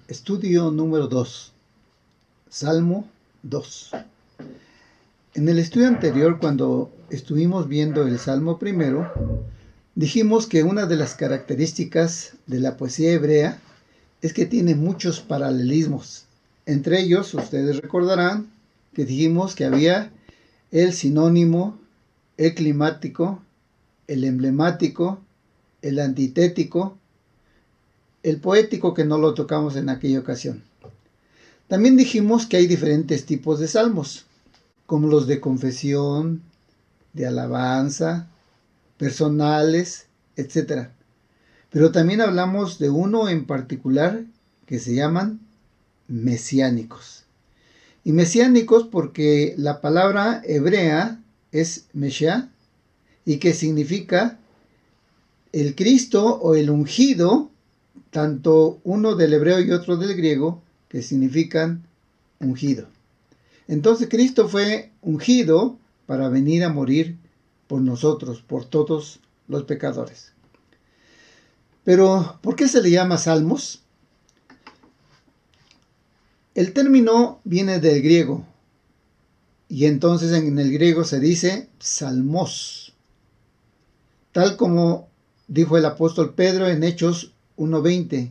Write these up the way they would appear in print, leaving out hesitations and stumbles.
Estudio número 2. Salmo 2. En el estudio anterior, cuando estuvimos viendo el Salmo primero, dijimos que una de las características de la poesía hebrea es que tiene muchos paralelismos. Entre ellos, ustedes recordarán que dijimos que había el sinónimo, el climático, el emblemático, el antitético, el poético, que no lo tocamos en aquella ocasión. También dijimos que hay diferentes tipos de salmos, como los de confesión, de alabanza, personales, etc. Pero también hablamos de uno en particular que se llaman mesiánicos. Y mesiánicos porque la palabra hebrea es Meshá y que significa el Cristo o el ungido, tanto uno del hebreo y otro del griego, que significan ungido. Entonces Cristo fue ungido para venir a morir por nosotros, por todos los pecadores. Pero, ¿por qué se le llama salmos? El término viene del griego, y entonces en el griego se dice psalmos, tal como dijo el apóstol Pedro en Hechos 1:20,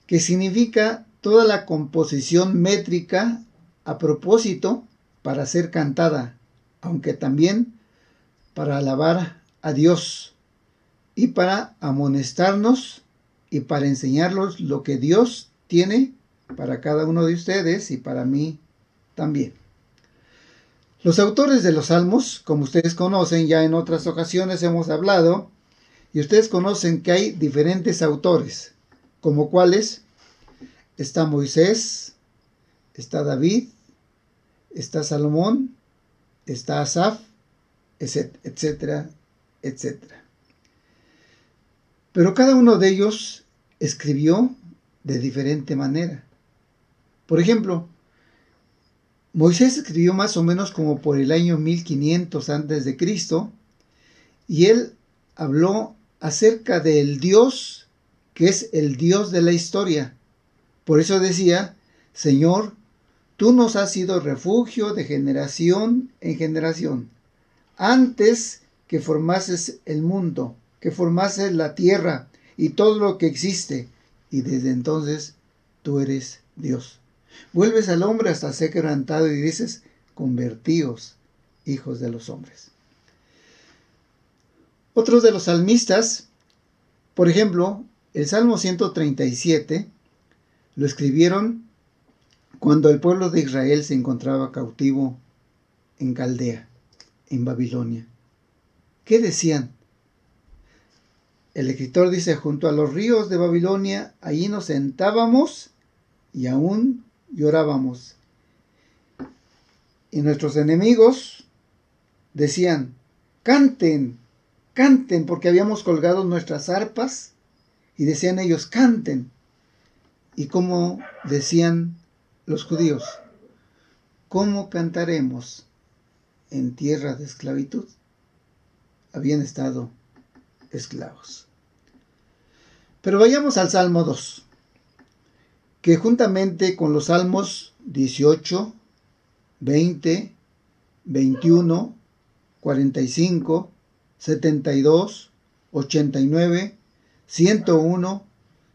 que significa toda la composición métrica a propósito para ser cantada, aunque también para alabar a Dios y para amonestarnos y para enseñarnos lo que Dios tiene para cada uno de ustedes y para mí también. Los autores de los salmos, como ustedes conocen, ya en otras ocasiones hemos hablado, y ustedes conocen que hay diferentes autores, como cuáles: está Moisés, está David, está Salomón, está Asaf, etcétera, etcétera. Pero cada uno de ellos escribió de diferente manera. Por ejemplo, Moisés escribió más o menos como por el año 1500 a.C. y él habló acerca del Dios que es el Dios de la historia. Por eso decía: Señor, tú nos has sido refugio de generación en generación, antes que formases el mundo, que formases la tierra y todo lo que existe, y desde entonces tú eres Dios. Vuelves al hombre hasta ser quebrantado y dices: convertíos, hijos de los hombres. Otros de los salmistas, por ejemplo, el Salmo 137, lo escribieron cuando el pueblo de Israel se encontraba cautivo en Caldea, en Babilonia. ¿Qué decían? El escritor dice: junto a los ríos de Babilonia, allí nos sentábamos y aún llorábamos. Y nuestros enemigos decían: canten, canten, porque habíamos colgado nuestras arpas, y decían ellos: canten. Y como decían los judíos: ¿cómo cantaremos en tierra de esclavitud? Habían estado esclavos. Pero vayamos al Salmo 2, que juntamente con los Salmos 18, 20, 21, 45, 72, 89, 101,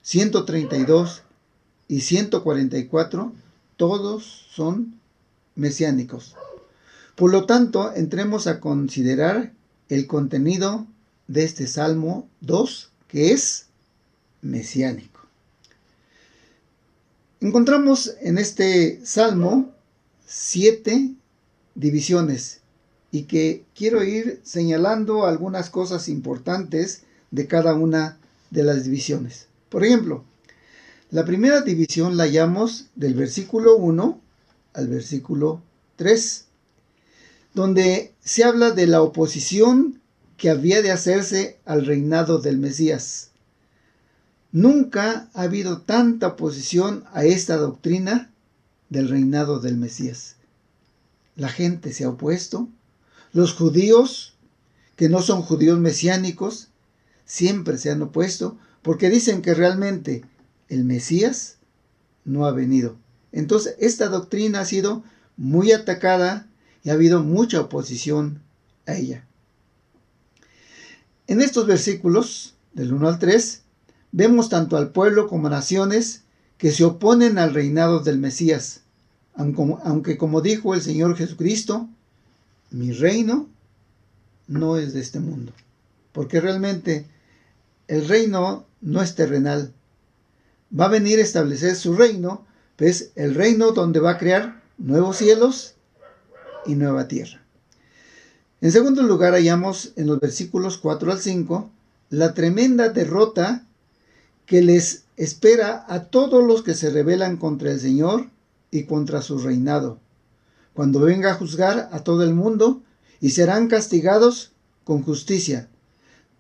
132 y 144, todos son mesiánicos. Por lo tanto, entremos a considerar el contenido de este Salmo 2, que es mesiánico. Encontramos en este Salmo 7 divisiones, y que quiero ir señalando algunas cosas importantes de cada una de las divisiones. Por ejemplo, la primera división la hallamos del versículo 1 al versículo 3, donde se habla de la oposición que había de hacerse al reinado del Mesías. Nunca ha habido tanta oposición a esta doctrina del reinado del Mesías. La gente se ha opuesto. Los judíos, que no son judíos mesiánicos, siempre se han opuesto porque dicen que realmente el Mesías no ha venido. Entonces, esta doctrina ha sido muy atacada y ha habido mucha oposición a ella. En estos versículos, del 1 al 3, vemos tanto al pueblo como a naciones que se oponen al reinado del Mesías, aunque como dijo el Señor Jesucristo, mi reino no es de este mundo, porque realmente el reino no es terrenal. Va a venir a establecer su reino, pues el reino donde va a crear nuevos cielos y nueva tierra. En segundo lugar, hallamos en los versículos 4 al 5 la tremenda derrota que les espera a todos los que se rebelan contra el Señor y contra su reinado, cuando venga a juzgar a todo el mundo, y serán castigados con justicia.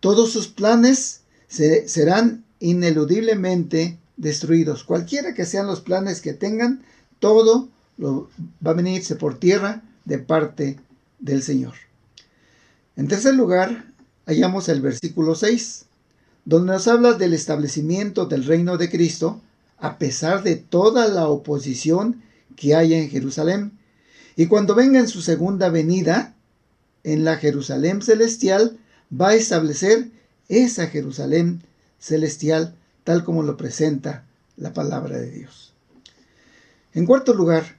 Todos sus planes serán ineludiblemente destruidos. Cualquiera que sean los planes que tengan, todo va a venirse por tierra de parte del Señor. En tercer lugar, hallamos el versículo 6, donde nos habla del establecimiento del reino de Cristo, a pesar de toda la oposición que haya en Jerusalén. Y cuando venga en su segunda venida, en la Jerusalén celestial, va a establecer esa Jerusalén celestial, tal como lo presenta la palabra de Dios. En cuarto lugar,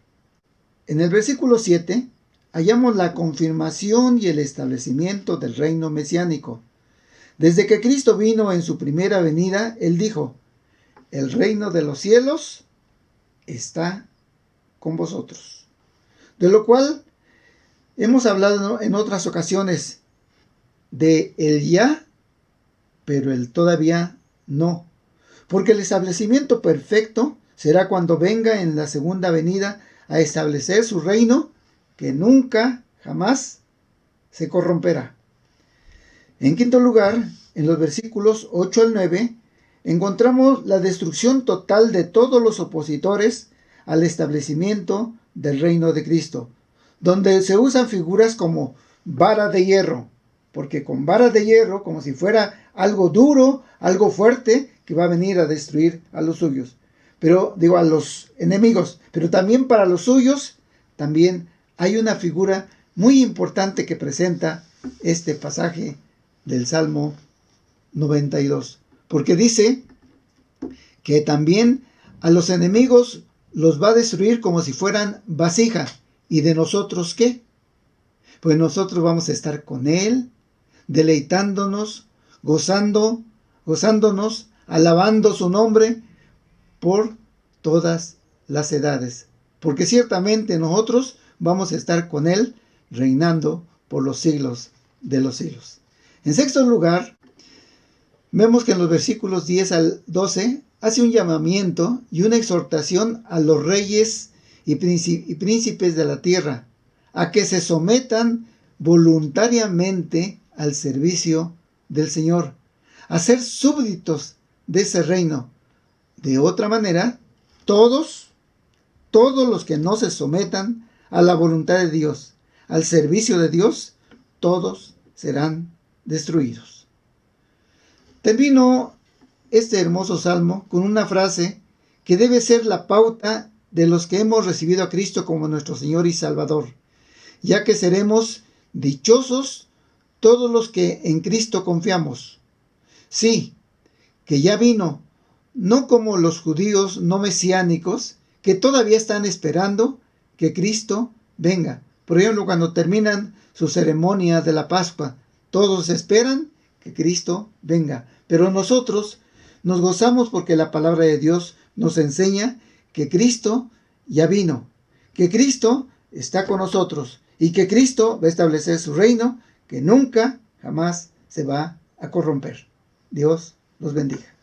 en el versículo 7, hallamos la confirmación y el establecimiento del reino mesiánico. Desde que Cristo vino en su primera venida, Él dijo, el reino de los cielos está con vosotros. De lo cual hemos hablado en otras ocasiones de el ya, pero el todavía no. Porque el establecimiento perfecto será cuando venga en la segunda venida a establecer su reino, que nunca, jamás se corromperá. En quinto lugar, en los versículos 8 al 9, encontramos la destrucción total de todos los opositores al establecimiento del reino de Cristo, donde se usan figuras como vara de hierro, porque con vara de hierro, como si fuera algo duro, algo fuerte, que va a venir a destruir a los suyos, a los enemigos, pero también para los suyos, también hay una figura muy importante que presenta este pasaje del Salmo 92, porque dice que también a los enemigos los va a destruir como si fueran vasija. ¿Y de nosotros qué? Pues nosotros vamos a estar con Él, deleitándonos, gozándonos, alabando su nombre por todas las edades. Porque ciertamente nosotros vamos a estar con Él reinando por los siglos de los siglos. En sexto lugar, vemos que en los versículos 10 al 12 hace un llamamiento y una exhortación a los reyes y príncipes de la tierra a que se sometan voluntariamente al servicio del Señor, a ser súbditos de ese reino. De otra manera, todos los que no se sometan a la voluntad de Dios, al servicio de Dios, todos serán destruidos. Termino este hermoso salmo con una frase que debe ser la pauta de los que hemos recibido a Cristo como nuestro Señor y Salvador, ya que seremos dichosos todos los que en Cristo confiamos. Sí, que ya vino, no como los judíos no mesiánicos, que todavía están esperando que Cristo venga. Por ejemplo, cuando terminan su ceremonia de la Pascua, todos esperan que Cristo venga. Pero nosotros nos gozamos porque la palabra de Dios nos enseña que Cristo ya vino, que Cristo está con nosotros y que Cristo va a establecer su reino que nunca, jamás se va a corromper. Dios los bendiga.